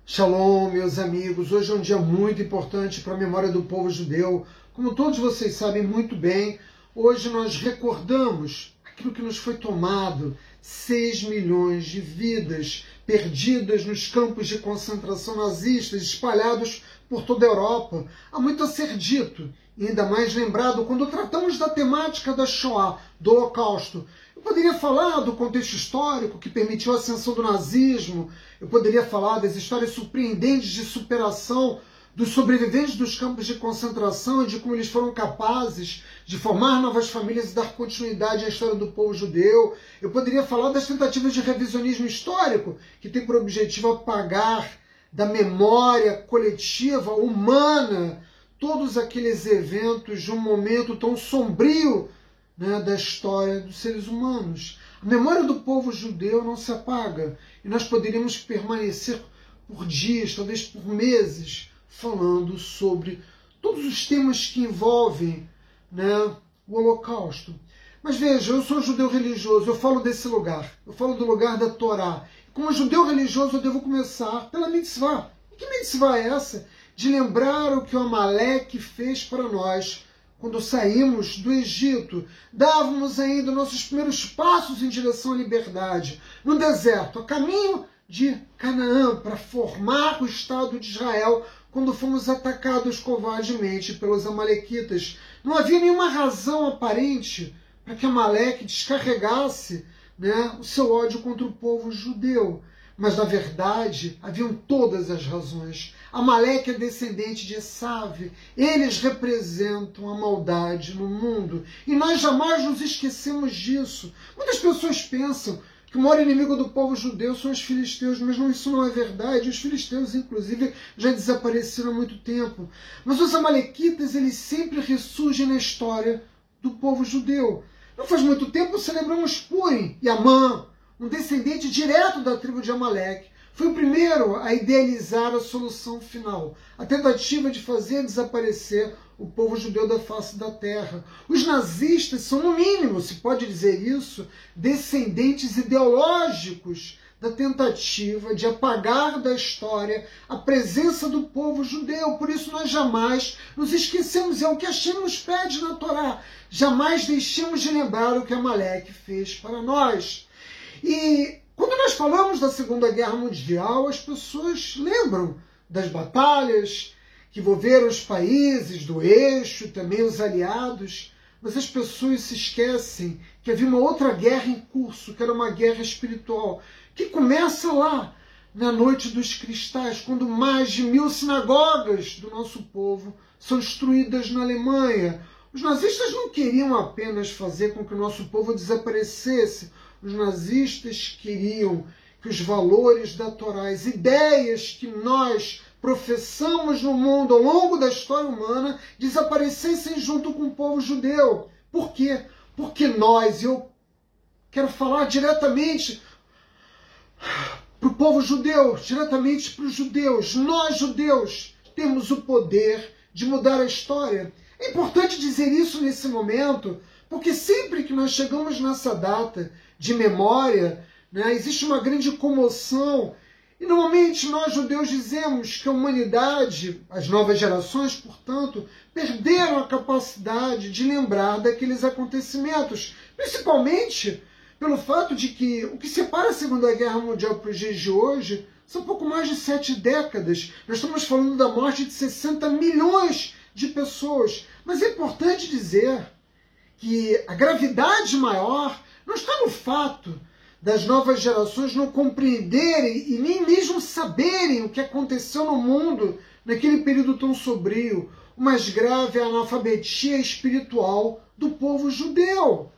Shalom, meus amigos. Hoje é um dia muito importante para a memória do povo judeu. Como todos vocês sabem muito bem, hoje nós recordamos aquilo que nos foi tomado, 6 milhões de vidas perdidas nos campos de concentração nazistas espalhados por toda a Europa. Há muito a ser dito, e ainda mais lembrado quando tratamos da temática da Shoah, do Holocausto. Eu poderia falar do contexto histórico que permitiu a ascensão do nazismo, eu poderia falar das histórias surpreendentes de superação dos sobreviventes dos campos de concentração e de como eles foram capazes de formar novas famílias e dar continuidade à história do povo judeu. Eu poderia falar das tentativas de revisionismo histórico, que tem por objetivo apagar da memória coletiva, humana, todos aqueles eventos de um momento tão sombrio, da história dos seres humanos. A memória do povo judeu não se apaga, e nós poderíamos permanecer por dias, talvez por meses, falando sobre todos os temas que envolvem o Holocausto. Mas veja, eu sou judeu religioso, eu falo desse lugar, eu falo do lugar da Torá. Como judeu religioso, eu devo começar pela mitzvah. E que mitzvah é essa? De lembrar o que o Amaleque fez para nós quando saímos do Egito. Dávamos ainda nossos primeiros passos em direção à liberdade, no deserto, a caminho de Canaã, para formar o Estado de Israel, quando fomos atacados covardemente pelos amalequitas. Não havia nenhuma razão aparente para que Amaleque descarregasse o seu ódio contra o povo judeu. Mas, na verdade, haviam todas as razões. Amaleque é descendente de Esav. Eles representam a maldade no mundo. E nós jamais nos esquecemos disso. Muitas pessoas pensam que o maior inimigo do povo judeu são os filisteus, mas isso não é verdade. Os filisteus, inclusive, já desapareceram há muito tempo. Mas os amalequitas, eles sempre ressurgem na história do povo judeu. Não faz muito tempo celebramos Purim, e Amã, um descendente direto da tribo de Amaleque, foi o primeiro a idealizar a solução final, a tentativa de fazer desaparecer o povo judeu da face da terra. Os nazistas são, no mínimo, se pode dizer isso, descendentes ideológicos da tentativa de apagar da história a presença do povo judeu. Por isso nós jamais nos esquecemos, é o que Hashem nos pede na Torá. Jamais deixemos de lembrar o que Amaleque fez para nós. E quando nós falamos da Segunda Guerra Mundial, as pessoas lembram das batalhas que envolveram os países do eixo, também os aliados, mas as pessoas se esquecem que havia uma outra guerra em curso, que era uma guerra espiritual, que começa lá, na Noite dos Cristais, quando mais de 1000 sinagogas do nosso povo são destruídas na Alemanha. Os nazistas não queriam apenas fazer com que o nosso povo desaparecesse. Os nazistas queriam que os valores da Torá, as ideias que nós professamos no mundo ao longo da história humana, desaparecessem junto com o povo judeu. Por quê? Porque eu quero falar diretamente para o povo judeu, diretamente para os judeus. Nós, judeus, temos o poder de mudar a história. É importante dizer isso nesse momento, porque sempre que nós chegamos nessa data de memória, existe uma grande comoção. E normalmente nós, judeus, dizemos que a humanidade, as novas gerações, portanto, perderam a capacidade de lembrar daqueles acontecimentos, principalmente pelo fato de que o que separa a Segunda Guerra Mundial para os dias de hoje são pouco mais de 7 décadas. Nós estamos falando da morte de 60 milhões de pessoas. Mas é importante dizer que a gravidade maior não está no fato das novas gerações não compreenderem e nem mesmo saberem o que aconteceu no mundo naquele período tão sombrio. O mais grave é a analfabetia espiritual do povo judeu.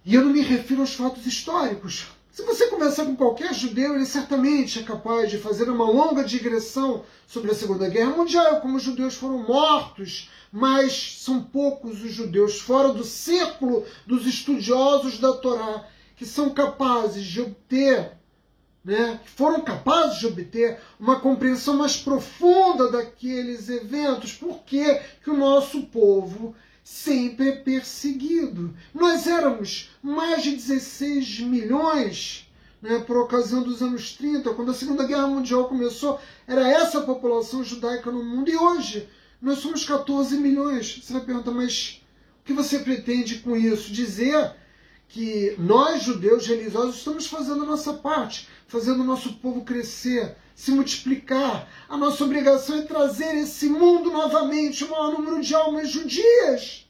E eu não me refiro aos fatos históricos. Se você conversar com qualquer judeu, ele certamente é capaz de fazer uma longa digressão sobre a Segunda Guerra Mundial, como os judeus foram mortos, mas são poucos os judeus fora do círculo dos estudiosos da Torá que são capazes de obter, que foram capazes de obter uma compreensão mais profunda daqueles eventos. Por que o nosso povo sempre é perseguido? Nós éramos mais de 16 milhões né, por ocasião dos anos 30, quando a Segunda Guerra Mundial começou, era essa a população judaica no mundo. E hoje nós somos 14 milhões. Você vai perguntar, mas o que você pretende com isso? Dizer que nós, judeus religiosos, estamos fazendo a nossa parte, fazendo o nosso povo crescer, se multiplicar. A nossa obrigação é trazer esse mundo novamente, o maior número de almas judias,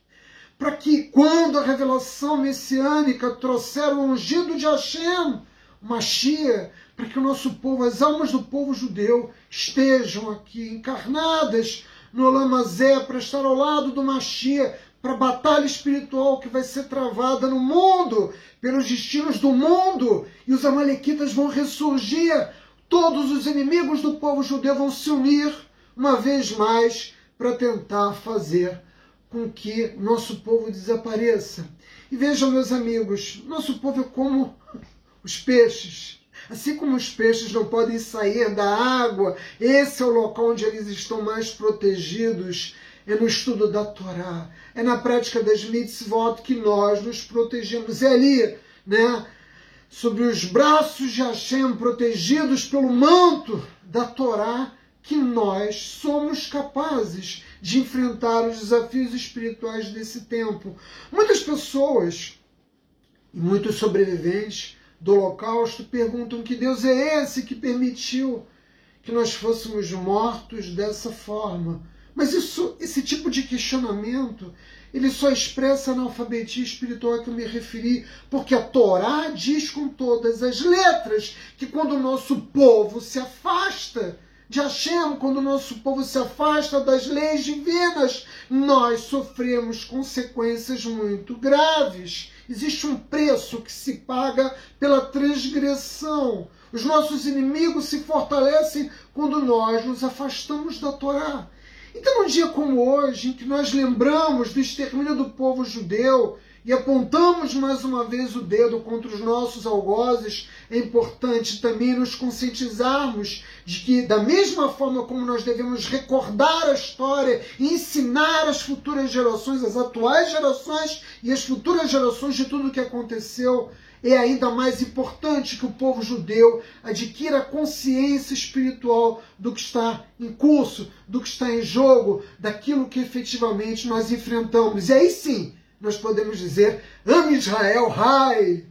para que, quando a revelação messiânica trouxer o ungido de Hashem, o Mashiach, para que o nosso povo, as almas do povo judeu, estejam aqui encarnadas no Olam Hazé, para estar ao lado do Mashiach, para a batalha espiritual que vai ser travada no mundo, pelos destinos do mundo, e os amalequitas vão ressurgir. Todos os inimigos do povo judeu vão se unir uma vez mais para tentar fazer com que nosso povo desapareça. E vejam, meus amigos, nosso povo é como os peixes. Assim como os peixes não podem sair da água, esse é o local onde eles estão mais protegidos. É no estudo da Torá, é na prática das mitzvot que nós nos protegemos. É ali, né, sobre os braços de Hashem, protegidos pelo manto da Torá, que nós somos capazes de enfrentar os desafios espirituais desse tempo. Muitas pessoas e muitos sobreviventes do Holocausto perguntam que Deus é esse que permitiu que nós fôssemos mortos dessa forma. Mas esse tipo de questionamento, ele só expressa a analfabetia espiritual a que eu me referi, porque a Torá diz com todas as letras que quando o nosso povo se afasta de Hashem, quando o nosso povo se afasta das leis divinas, nós sofremos consequências muito graves. Existe um preço que se paga pela transgressão. Os nossos inimigos se fortalecem quando nós nos afastamos da Torá. Então, num dia como hoje, em que nós lembramos do extermínio do povo judeu e apontamos mais uma vez o dedo contra os nossos algozes, é importante também nos conscientizarmos de que, da mesma forma como nós devemos recordar a história e ensinar às futuras gerações, as atuais gerações e as futuras gerações de tudo o que aconteceu, é ainda mais importante que o povo judeu adquira consciência espiritual do que está em curso, do que está em jogo, daquilo que efetivamente nós enfrentamos. E aí sim, nós podemos dizer, Am Israel Hai!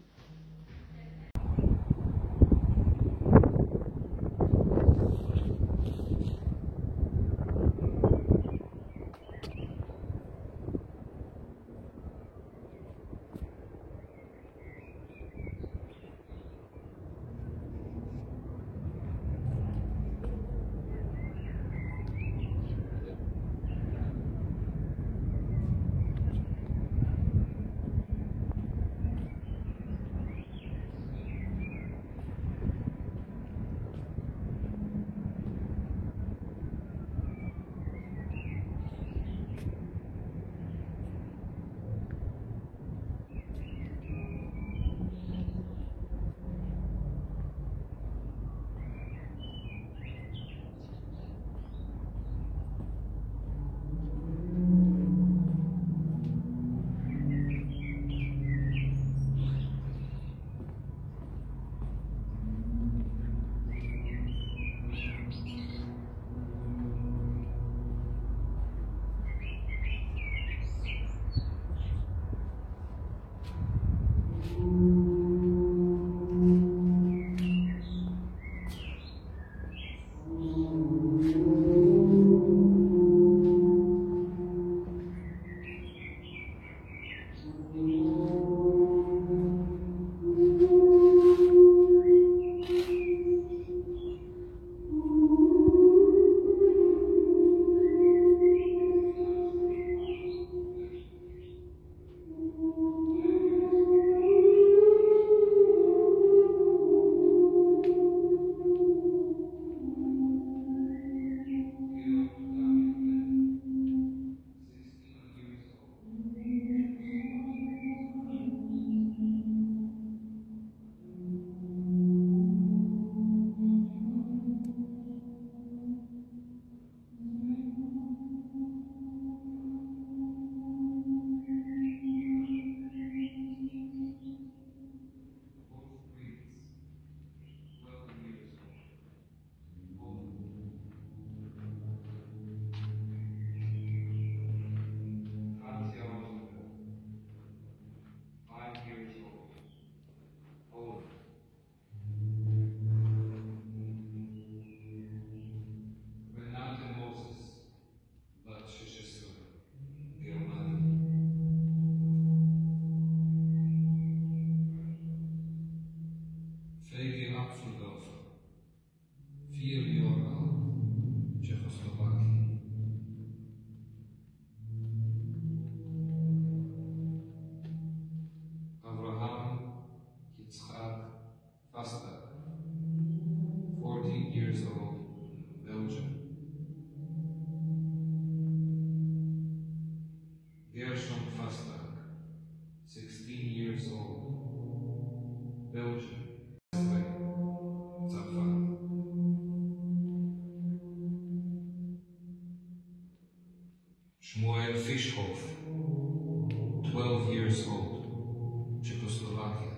Shmuel Fischhof, 12 years old, Czechoslovakia.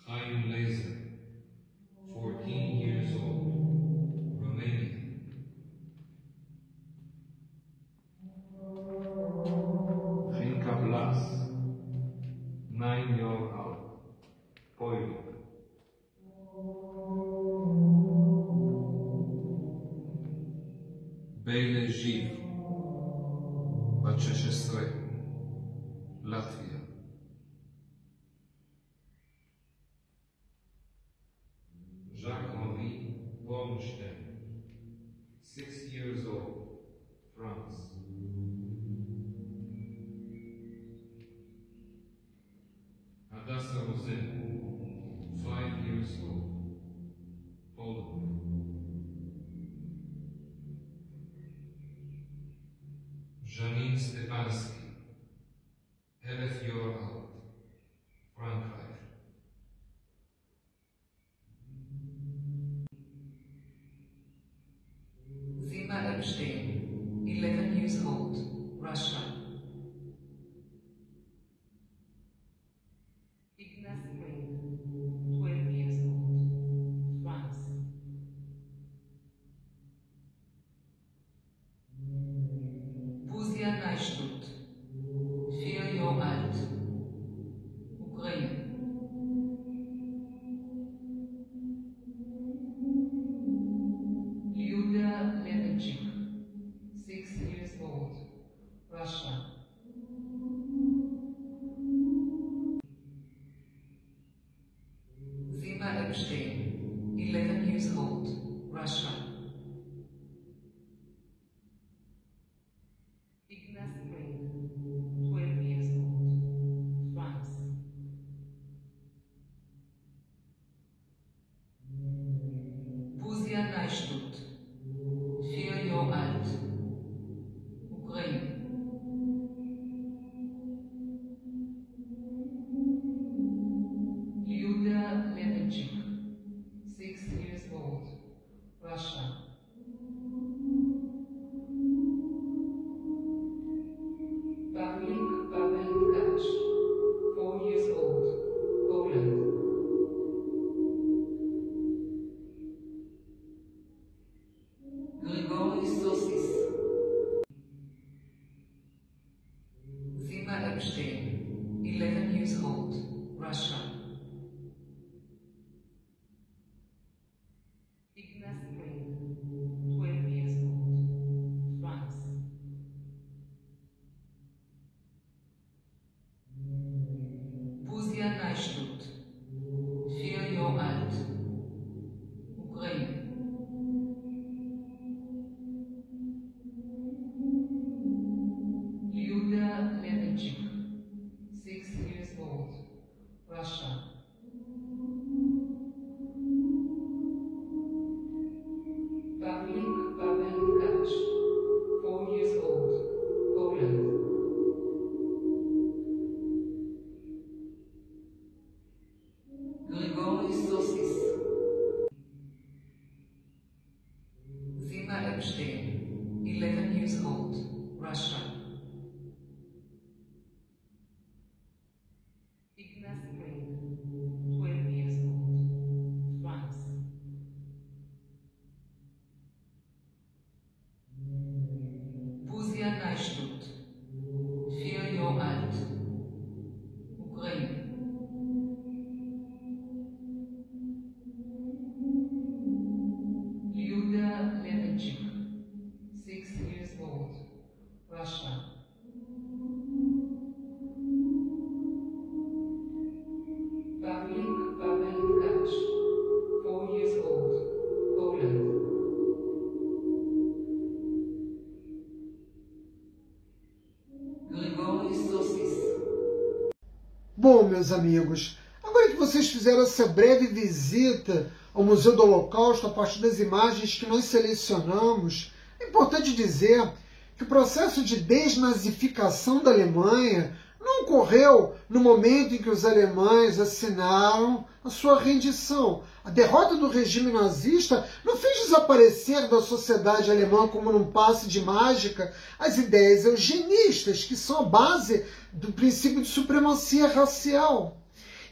Chaim Laser, 14 years old, Romania. Chinka Blas, 9-year-old, Poland. Bele Živ, בת 16, לטביה. Jacques-Henri Bornstein, 6 years old, France. Hadassah Rosen, 5 years old, Poland. Janine Stepanski, 11-year-old, Frankreich. Zima Epstein, 11 years old, Russia. Ignace Spring, 12 years old, France. Buzia Neistut, 4-year-old, Ukraine. Lyuda Levenchik, 6 years old, Russia. Zima Epstein, 11 years old, Russia. Ignace Spring, 12 years old, France. Buzia Neistut, 4-year-old, Ukraine. Lyuda Levenchik, 6 years old, Russia. Pavlik Pavel Tkach, 4 years old, Poland. Grigory Sosis. Zima Epstein, 11 years old, Russia. Ignace Spring, 12 years old, France. Buzia Neistut, 4-year-old, Ukraine. Lyuda Levenchik, 6 years old, Russia. Pavlik Pavel Tkach, 4 years old, Poland. Grigory Sosis. Zima Epstein, 11 years old, Russia. Ignace Spring, 12 years old, France. Buzia Neistut, 4-year-old, Ukraine. Lyuda Levenchik, 6 years old, Russia. Pavlik Pavel Tkach, 4 years old, Poland. Grigory Sosis. Bom, meus amigos, agora que vocês fizeram essa breve visita ao Museu do Holocausto a partir das imagens que nós selecionamos, é importante dizer que o processo de desnazificação da Alemanha não ocorreu no momento em que os alemães assinaram a sua rendição. A derrota do regime nazista não fez desaparecer da sociedade alemã como num passe de mágica as ideias eugenistas, que são a base do princípio de supremacia racial.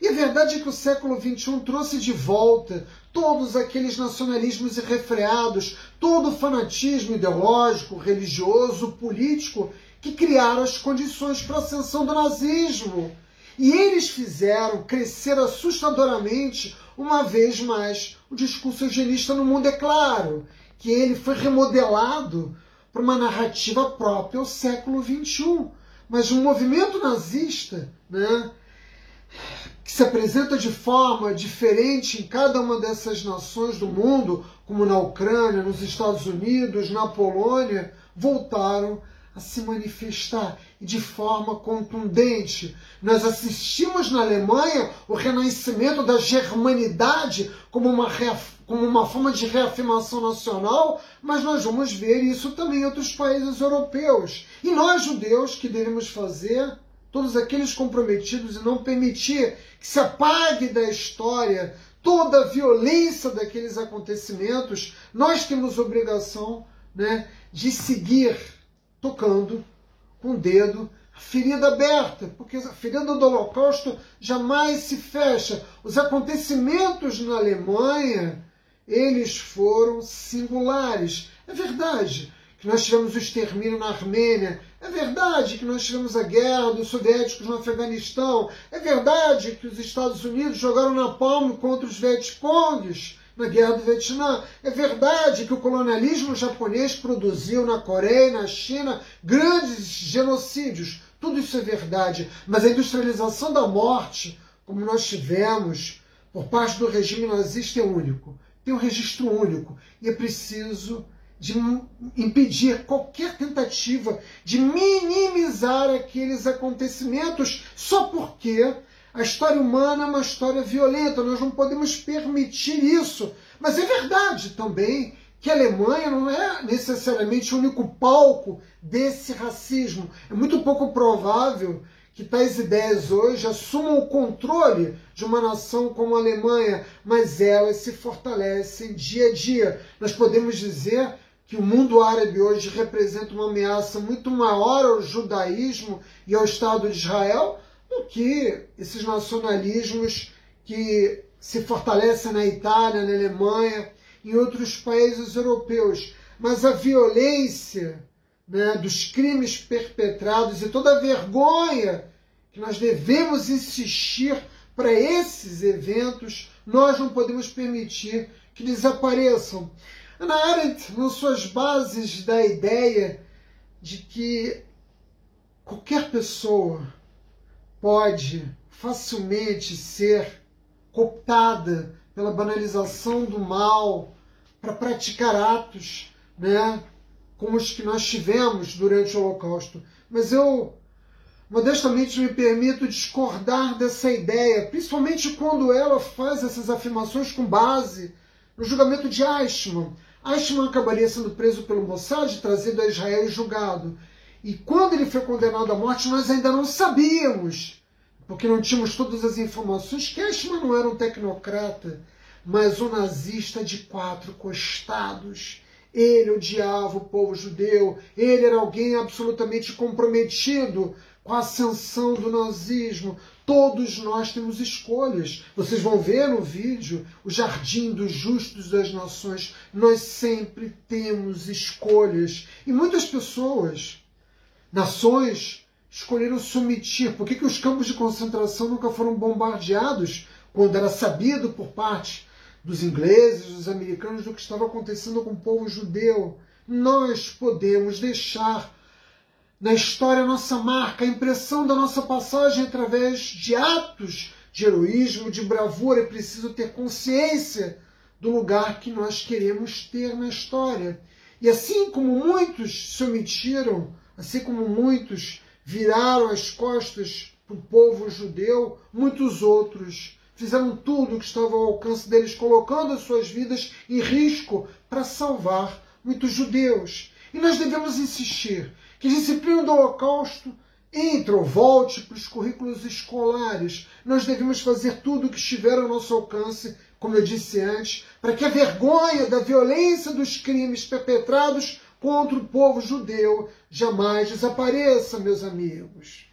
E a verdade é que o século XXI trouxe de volta todos aqueles nacionalismos irrefreados, todo o fanatismo ideológico, religioso, político, que criaram as condições para a ascensão do nazismo. E eles fizeram crescer assustadoramente, uma vez mais, o discurso eugenista no mundo. É claro que ele foi remodelado para uma narrativa própria ao século XXI. Mas o movimento nazista, que se apresenta de forma diferente em cada uma dessas nações do mundo, como na Ucrânia, nos Estados Unidos, na Polônia, voltaram a se manifestar e de forma contundente. Nós assistimos na Alemanha o renascimento da germanidade como uma forma de reafirmação nacional, mas nós vamos ver isso também em outros países europeus. E nós, judeus, que devemos fazer? Todos aqueles comprometidos em não permitir que se apague da história toda a violência daqueles acontecimentos, nós temos obrigação, de seguir tocando com o dedo a ferida aberta, porque a ferida do Holocausto jamais se fecha. Os acontecimentos na Alemanha, eles foram singulares. É verdade que nós tivemos o extermínio na Armênia, é verdade que nós tivemos a guerra dos soviéticos no Afeganistão, é verdade que os Estados Unidos jogaram napalm contra os Vietcongs na guerra do Vietnã, é verdade que o colonialismo japonês produziu na Coreia e na China grandes genocídios, tudo isso é verdade, mas a industrialização da morte, como nós tivemos por parte do regime nazista, é único, tem um registro único, e é preciso de impedir qualquer tentativa de minimizar aqueles acontecimentos só porque a história humana é uma história violenta. Nós não podemos permitir isso. Mas é verdade também que a Alemanha não é necessariamente o único palco desse racismo. É muito pouco provável que tais ideias hoje assumam o controle de uma nação como a Alemanha, mas elas se fortalecem dia a dia. Nós podemos dizer que o mundo árabe hoje representa uma ameaça muito maior ao judaísmo e ao Estado de Israel do que esses nacionalismos que se fortalecem na Itália, na Alemanha e em outros países europeus. Mas a violência, dos crimes perpetrados e toda a vergonha que nós devemos insistir para esses eventos, nós não podemos permitir que desapareçam. Hannah Arendt lançou as bases da ideia de que qualquer pessoa pode facilmente ser cooptada pela banalização do mal para praticar atos, como os que nós tivemos durante o Holocausto. Mas eu, modestamente, me permito discordar dessa ideia, principalmente quando ela faz essas afirmações com base no julgamento de Eichmann. Eichmann acabaria sendo preso pelo Mossad, trazido a Israel e julgado. E quando ele foi condenado à morte, nós ainda não sabíamos, porque não tínhamos todas as informações, que Eichmann não era um tecnocrata, mas um nazista de 4 costados. Ele odiava o povo judeu, ele era alguém absolutamente comprometido com a ascensão do nazismo. Todos nós temos escolhas. Vocês vão ver no vídeo o Jardim dos Justos das Nações. Nós sempre temos escolhas. E muitas pessoas, nações, escolheram se omitir. Por que os campos de concentração nunca foram bombardeados quando era sabido por parte dos ingleses, dos americanos, do que estava acontecendo com o povo judeu? Nós podemos deixar na história a nossa marca, a impressão da nossa passagem através de atos de heroísmo, de bravura. É preciso ter consciência do lugar que nós queremos ter na história. E assim como muitos se omitiram, assim como muitos viraram as costas para o povo judeu, muitos outros fizeram tudo o que estava ao alcance deles, colocando as suas vidas em risco para salvar muitos judeus. E nós devemos insistir que a disciplina do Holocausto entre ou volte para os currículos escolares. Nós devemos fazer tudo o que estiver ao nosso alcance, como eu disse antes, para que a vergonha da violência dos crimes perpetrados contra o povo judeu jamais desapareça, meus amigos.